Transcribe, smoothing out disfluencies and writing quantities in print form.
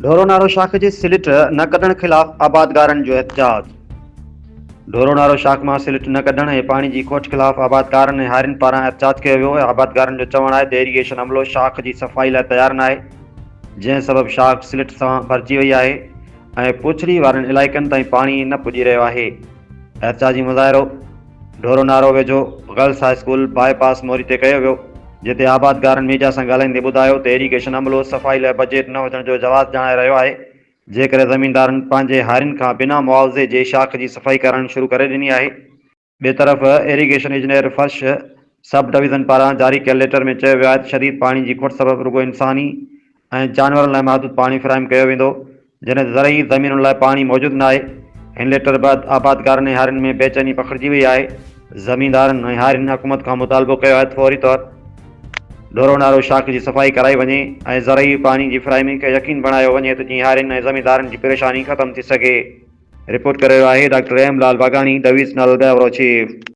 ढोरो नारो शाख जी स्लिट न कढण खिलाफ आबादगारनि जो एहतजाज। ढोरो नारो शाख मां स्लिट न कढण ऐं पाणी जी खोट खिलाफ आबादगारनि ऐं हारियुनि पारां एहतजाज कयो वियो। आबादगारनि जो चवणु आहे त इरीगेशन अमलो शाख जी सफ़ाई लाइ तयारु न आहे, जंहिं सबबि शाख स्लिट सां भरिजी वई आहे ऐं पुछड़ी वारनि इलाइक़नि ताईं पाणी न पुॼी रहियो आहे। एहतजाजी मुज़ाहिरो ढोरो नारो वेझो गर्ल्स हाई स्कूल बाईपास मोरी ते कयो वियो, जिते आबादगारनि मीडिया सां ॻाल्हाईंदे ॿुधायो त इरीगेशन अमलो सफ़ाई लाइ बजट न हुजण जो जवाबु ॼाणाए रहियो आहे, जेकरे ज़मीनदारनि पंहिंजे हारियुनि खां बिना मुआवज़े जे शाख जी सफ़ाई करणु शुरू करे ॾिनी आहे। ॿिए तरफ़ इरीगेशन इंजीनियर फर्श सब डिवीज़न पारां जारी कयल लेटर में चयो वियो आहे त शदीद पाणी जी खोट सबबि रुॻो इंसानी ऐं जानवरनि लाइ महदूद पाणी फ़राहम कयो वेंदो, जॾहिं ज़रई ज़मीनुनि लाइ पाणी मौजूदु न आहे। हिन लेटर बैदि आबादगारनि ऐं हारियुनि में बेचैनी पखिड़िजी वई आहे। ज़मीनदारनि ऐं हारियुनि हुकूमत खां मुतालबो कयो आहे त फौरी तौरु ढोरो नारो शाख जी सफ़ाई कराई वञे ऐं ज़रई पाणी जी फ़राहमी खे यकीन बणायो वञे त जीअं हारियुनि ऐं ज़मीनदारनि जी परेशानी ख़तमु थी सघे। रिपोर्ट करे रहियो आहे डॉक्टर एम लाल वाघाणी, डिवीज़नल ब्यूरो चीफ।